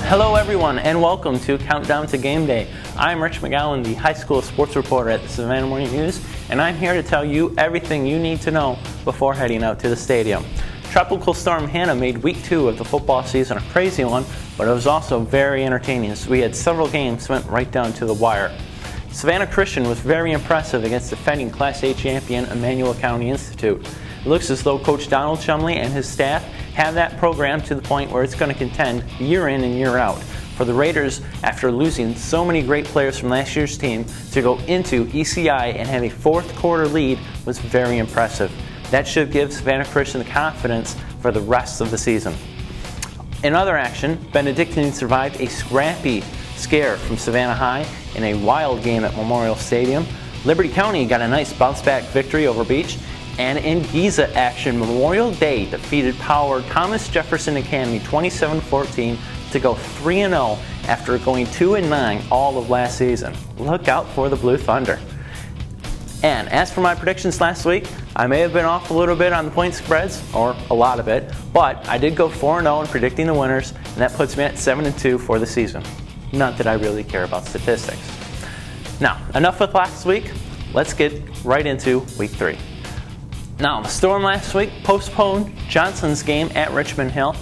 Hello everyone and welcome to Countdown to Game Day. I'm Rich McGowan, the high school sports reporter at the Savannah Morning News, and I'm here to tell you everything you need to know before heading out to the stadium. Tropical Storm Hannah made week 2 of the football season a crazy one, but it was also very entertaining as we had several games went right down to the wire. Savannah Christian was very impressive against defending Class A champion Emmanuel County Institute. It looks as though Coach Donald Chumley and his staff have that program to the point where it's going to contend year in and year out. For the Raiders, after losing so many great players from last year's team, to go into ECI and have a fourth quarter lead was very impressive. That should give Savannah Christian the confidence for the rest of the season. In other action, Benedictine survived a scrappy scare from Savannah High in a wild game at Memorial Stadium. Liberty County got a nice bounce-back victory over Beach. And in Giza action, Memorial Day defeated Power Thomas Jefferson Academy 27-14 to go 3-0 after going 2-9 all of last season. Look out for the Blue Thunder. And as for my predictions last week, I may have been off a little bit on the point spreads, or a lot of it, but I did go 4-0 in predicting the winners, and that puts me at 7-2 for the season. Not that I really care about statistics. Now, enough with last week. Let's get right into week 3. Now, the Storm last week postponed Johnson's game at Richmond Hill,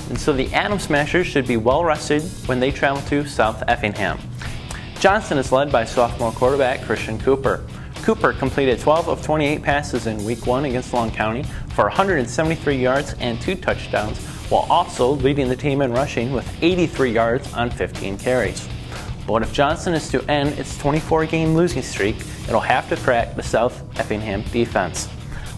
and so the Atom Smashers should be well rested when they travel to South Effingham. Johnson is led by sophomore quarterback Christian Cooper. Cooper completed 12 of 28 passes in week 1 against Long County for 173 yards and 2 touchdowns, while also leading the team in rushing with 83 yards on 15 carries. But if Johnson is to end its 24-game losing streak, it'll have to crack the South Effingham defense.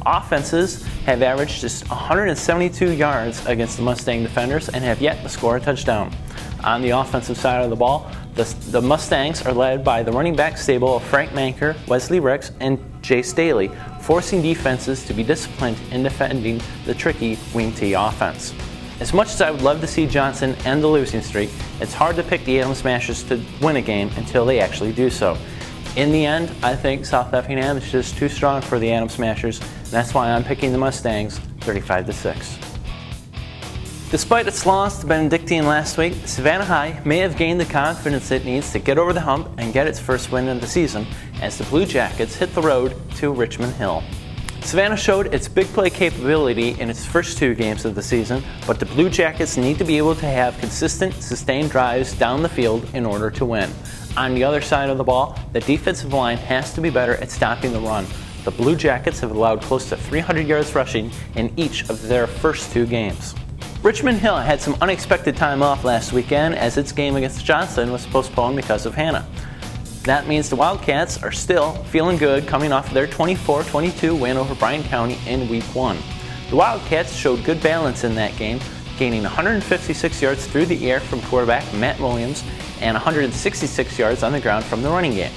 Offenses have averaged just 172 yards against the Mustang defenders and have yet to score a touchdown. On the offensive side of the ball, the Mustangs are led by the running back stable of Frank Manker, Wesley Ricks, and Jay Staley, forcing defenses to be disciplined in defending the tricky wing T offense. As much as I would love to see Johnson end the losing streak, it's hard to pick the Atom Smashers to win a game until they actually do so. In the end, I think South Effingham is just too strong for the Atom Smashers, and that's why I'm picking the Mustangs 35-6. Despite its loss to Benedictine last week, Savannah High may have gained the confidence it needs to get over the hump and get its first win of the season as the Blue Jackets hit the road to Richmond Hill. Savannah showed its big play capability in its first 2 games of the season, but the Blue Jackets need to be able to have consistent, sustained drives down the field in order to win. On the other side of the ball, the defensive line has to be better at stopping the run. The Blue Jackets have allowed close to 300 yards rushing in each of their first 2 games. Richmond Hill had some unexpected time off last weekend as its game against Johnson was postponed because of Hannah. That means the Wildcats are still feeling good coming off their 24-22 win over Bryan County in week 1. The Wildcats showed good balance in that game, gaining 156 yards through the air from quarterback Matt Williams and 166 yards on the ground from the running game.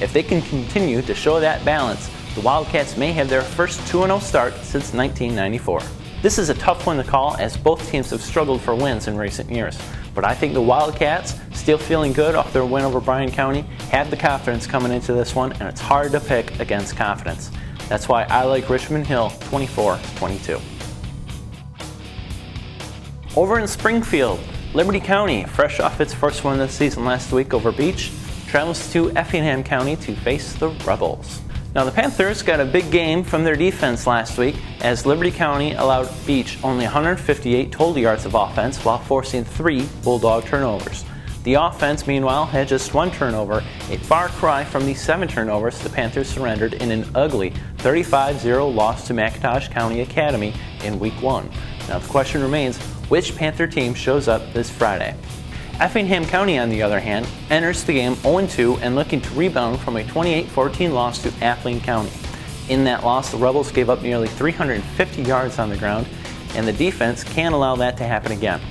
If they can continue to show that balance, the Wildcats may have their first 2-0 start since 1994. This is a tough one to call as both teams have struggled for wins in recent years, but I think the Wildcats, still feeling good off their win over Bryan County, have the confidence coming into this one, and it's hard to pick against confidence. That's why I like Richmond Hill 24-22. Over in Springfield, Liberty County, fresh off its first win of the season last week over Beach, travels to Effingham County to face the Rebels. Now the Panthers got a big game from their defense last week as Liberty County allowed Beach only 158 total yards of offense while forcing 3 Bulldog turnovers. The offense, meanwhile, had just 1 turnover, a far cry from the 7 turnovers the Panthers surrendered in an ugly 35-0 loss to McIntosh County Academy in week 1. Now the question remains, which Panther team shows up this Friday? Effingham County, on the other hand, enters the game 0-2 and looking to rebound from a 28-14 loss to Athling County. In that loss, the Rebels gave up nearly 350 yards on the ground, and the defense can't allow that to happen again.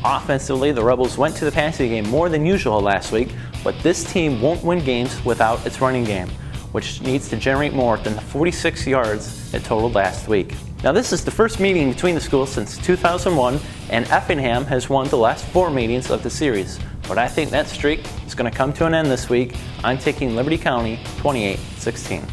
Offensively, the Rebels went to the passing game more than usual last week, but this team won't win games without its running game, which needs to generate more than the 46 yards it totaled last week. Now this is the first meeting between the schools since 2001, and Effingham has won the last 4 meetings of the series. But I think that streak is going to come to an end this week. I'm taking Liberty County 28-16.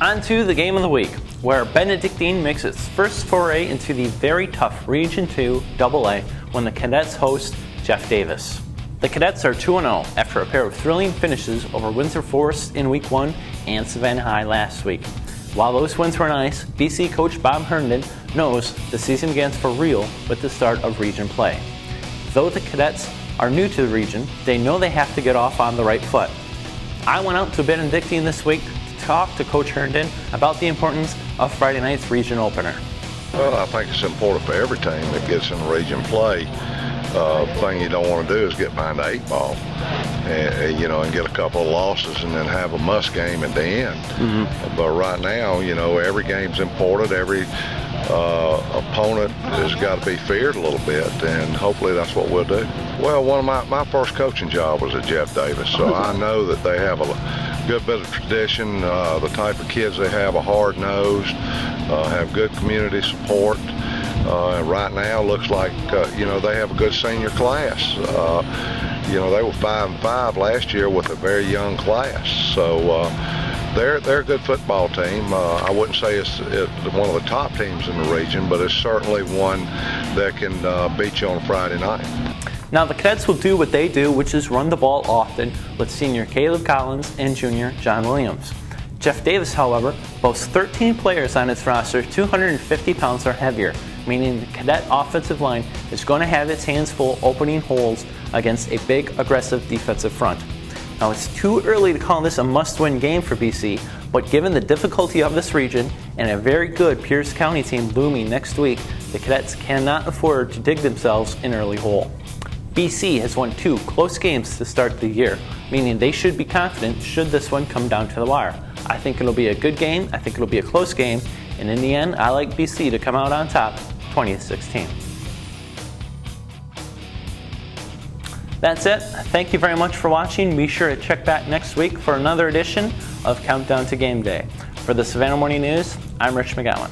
On to the game of the week. where Benedictine makes its first foray into the very tough Region 2 AA when the Cadets host Jeff Davis. The Cadets are 2-0 after a pair of thrilling finishes over Windsor Forest in Week 1 and Savannah High last week. While those wins were nice, BC coach Bob Herndon knows the season begins for real with the start of region play. Though the Cadets are new to the region, they know they have to get off on the right foot. I went out to Benedictine this week to talk to Coach Herndon about the importance of Friday night's region opener. Well, I think it's important for every team that gets in region play. The thing you don't want to do is get behind the 8 ball, and get a couple of losses and then have a must game at the end. Mm-hmm. But right now, every game's important. Every opponent has got to be feared a little bit, and hopefully that's what we'll do. Well, one of my first coaching job was at Jeff Davis, so I know that they have a good bit of tradition. The type of kids they have are hard-nosed, have good community support. Right now, looks like they have a good senior class. They were 5-5 last year with a very young class, so they're a good football team. I wouldn't say it's one of the top teams in the region, but it's certainly one that can beat you on Friday night. Now the Cadets will do what they do, which is run the ball often with senior Caleb Collins and junior John Williams. Jeff Davis, however, boasts 13 players on its roster 250 pounds or heavier, meaning the Cadet offensive line is going to have its hands full opening holes against a big, aggressive defensive front. Now it's too early to call this a must-win game for BC, but given the difficulty of this region and a very good Pierce County team looming next week, the Cadets cannot afford to dig themselves an early hole. BC has won 2 close games to start the year, meaning they should be confident should this one come down to the wire. I think it'll be a good game, I think it'll be a close game, and in the end, I like BC to come out on top 20-16. That's it. Thank you very much for watching. Be sure to check back next week for another edition of Countdown to Game Day. For the Savannah Morning News, I'm Rich McGowan.